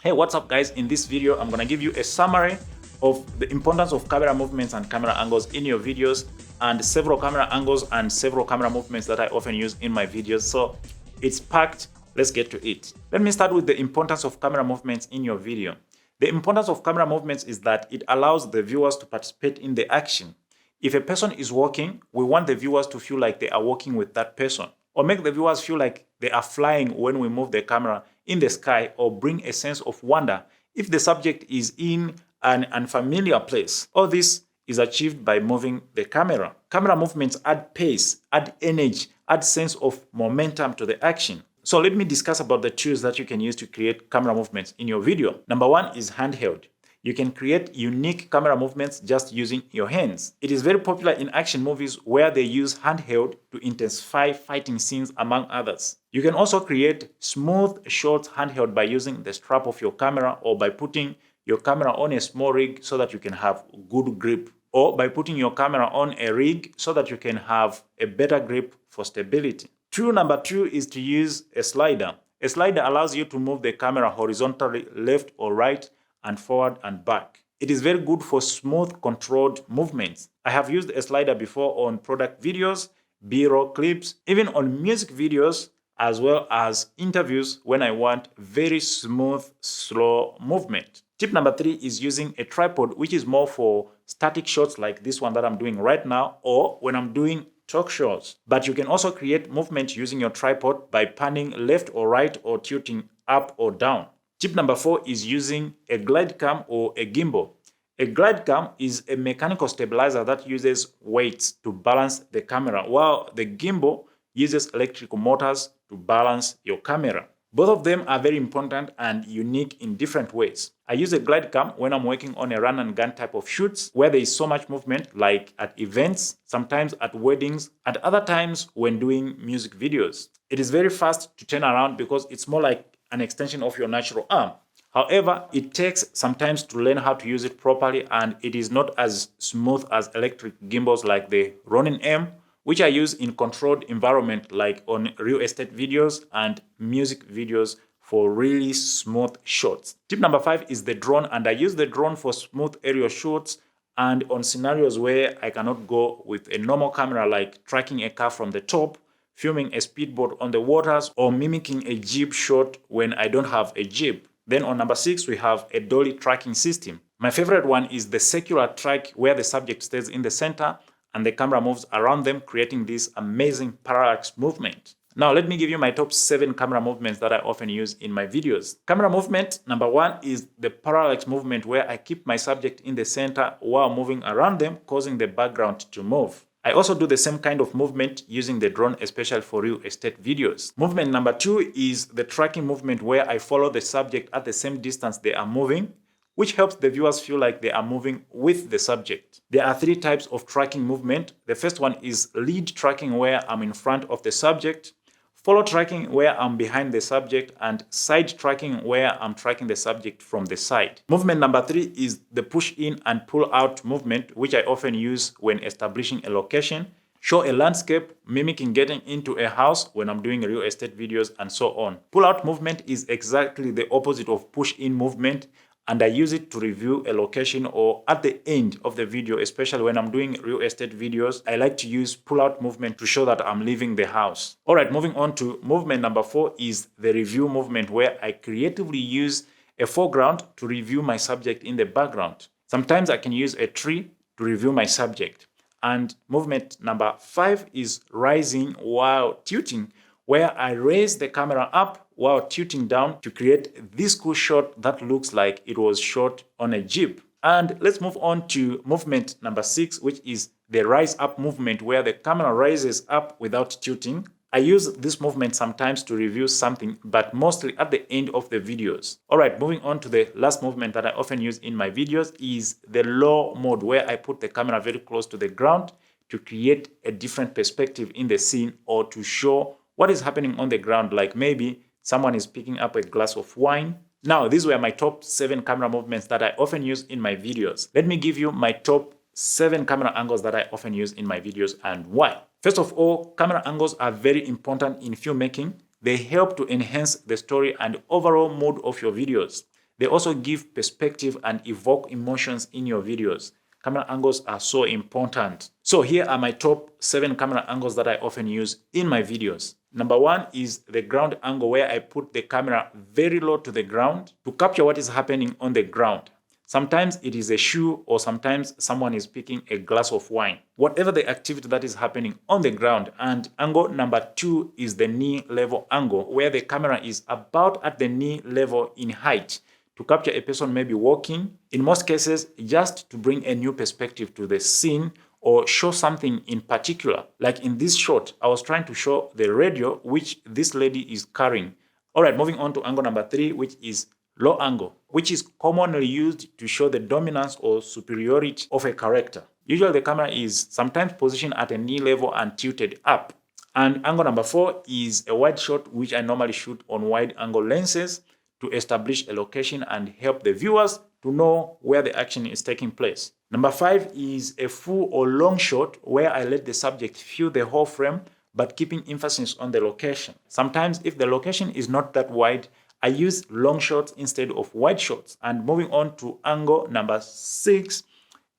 Hey, what's up guys? In this video, I'm gonna give you a summary of the importance of camera movements and camera angles in your videos, and several camera angles and several camera movements that I often use in my videos. So it's packed. Let's get to it. Let me start with the importance of camera movements in your video. The importance of camera movements is that it allows the viewers to participate in the action. If a person is walking, we want the viewers to feel like they are walking with that person, or make the viewers feel like they are flying when we move the camera in the sky, or bring a sense of wonder if the subject is in an unfamiliar place. All this is achieved by moving the camera. Camera movements add pace, add energy, add sense of momentum to the action. So let me discuss about the tools that you can use to create camera movements in your video. Number one is handheld. You can create unique camera movements just using your hands. It is very popular in action movies where they use handheld to intensify fighting scenes, among others. You can also create smooth shots handheld by using the strap of your camera, or by putting your camera on a small rig so that you can have good grip, or by putting your camera on a rig so that you can have a better grip for stability. Tool number two is to use a slider. A slider allows you to move the camera horizontally left or right, and forward and back. It is very good for smooth, controlled movements. I have used a slider before on product videos, B-roll clips, even on music videos, as well as interviews when I want very smooth, slow movement. Tip number three is using a tripod, which is more for static shots like this one that I'm doing right now, or when I'm doing talk shows. But you can also create movement using your tripod by panning left or right, or tilting up or down. Tip number four is using a glide cam or a gimbal. A glide cam is a mechanical stabilizer that uses weights to balance the camera, while the gimbal uses electrical motors to balance your camera. Both of them are very important and unique in different ways. I use a glide cam when I'm working on a run and gun type of shoots where there is so much movement, like at events, sometimes at weddings, and other times when doing music videos. It is very fast to turn around because it's more like an extension of your natural arm. However, it takes some time to learn how to use it properly, and it is not as smooth as electric gimbals like the Ronin M, which I use in controlled environment like on real estate videos and music videos for really smooth shots. Tip number five is the drone, and I use the drone for smooth aerial shots and on scenarios where I cannot go with a normal camera, like tracking a car from the top, filming a speedboat on the waters, or mimicking a jeep shot when I don't have a jeep. Then on number six, we have a dolly tracking system. My favorite one is the circular track where the subject stays in the center and the camera moves around them, creating this amazing parallax movement. Now let me give you my top 7 camera movements that I often use in my videos. Camera movement number one is the parallax movement, where I keep my subject in the center while moving around them, causing the background to move. I also do the same kind of movement using the drone, especially for real estate videos. Movement number two is the tracking movement, where I follow the subject at the same distance they are moving, which helps the viewers feel like they are moving with the subject. There are 3 types of tracking movement. The first one is lead tracking, where I'm in front of the subject, follow tracking, where I'm behind the subject, and side tracking, where I'm tracking the subject from the side. Movement number 3 is the push in and pull out movement, which I often use when establishing a location, show a landscape, mimicking getting into a house when I'm doing real estate videos, and so on. Pull out movement is exactly the opposite of push in movement, and I use it to review a location or at the end of the video, especially when I'm doing real estate videos. I like to use pull-out movement to show that I'm leaving the house. All right, moving on to movement number 4 is the review movement, where I creatively use a foreground to review my subject in the background. Sometimes I can use a tree to review my subject. And movement number 5 is rising while tilting, where I raise the camera up while tilting down to create this cool shot that looks like it was shot on a jeep. And let's move on to movement number 6, which is the rise up movement, where the camera rises up without tilting. I use this movement sometimes to review something, but mostly at the end of the videos. All right, moving on to the last movement that I often use in my videos is the low mode, where I put the camera very close to the ground to create a different perspective in the scene, or to show what is happening on the ground, like maybe someone is picking up a glass of wine. Now, these were my top 7 camera movements that I often use in my videos. Let me give you my top 7 camera angles that I often use in my videos and why. First of all, camera angles are very important in filmmaking. They help to enhance the story and overall mood of your videos. They also give perspective and evoke emotions in your videos. Camera angles are so important. So here are my top 7 camera angles that I often use in my videos. Number 1 is the ground angle, where I put the camera very low to the ground to capture what is happening on the ground. Sometimes it is a shoe, or sometimes someone is picking a glass of wine. Whatever the activity that is happening on the ground. And angle number 2 is the knee level angle, where the camera is about at the knee level in height to capture a person maybe walking, in most cases just to bring a new perspective to the scene or show something in particular. Like in this shot, I was trying to show the radio which this lady is carrying. Alright, moving on to angle number 3, which is low angle, which is commonly used to show the dominance or superiority of a character. Usually the camera is sometimes positioned at a knee level and tilted up. And angle number 4 is a wide shot, which I normally shoot on wide angle lenses to establish a location and help the viewers to know where the action is taking place. Number 5 is a full or long shot, where I let the subject feel the whole frame but keeping emphasis on the location. Sometimes if the location is not that wide, I use long shots instead of wide shots. And moving on to angle number 6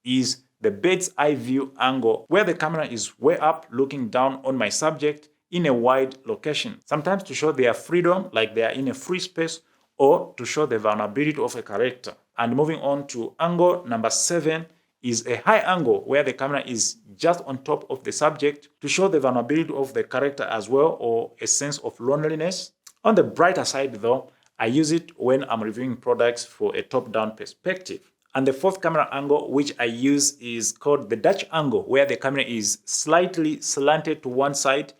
is the bird's eye view angle, where the camera is way up looking down on my subject in a wide location. Sometimes to show their freedom, like they are in a free space, or to show the vulnerability of a character. And moving on to angle number 7 is a high angle, where the camera is just on top of the subject to show the vulnerability of the character as well, or a sense of loneliness. On the brighter side though, I use it when I'm reviewing products for a top-down perspective. And the 4th camera angle which I use is called the Dutch angle, where the camera is slightly slanted to one side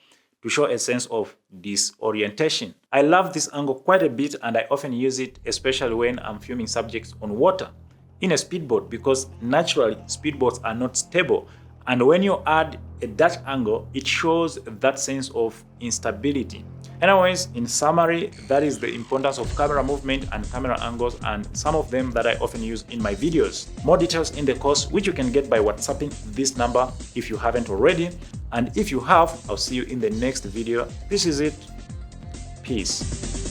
to show a sense of disorientation. I love this angle quite a bit, and I often use it especially when I'm filming subjects on water in a speedboat, because naturally speedboats are not stable, and when you add a Dutch angle, it shows that sense of instability. Anyways, in summary, that is the importance of camera movement and camera angles, and some of them that I often use in my videos. More details in the course, which you can get by WhatsApping this number if you haven't already. And if you have, I'll see you in the next video. This is it. Peace.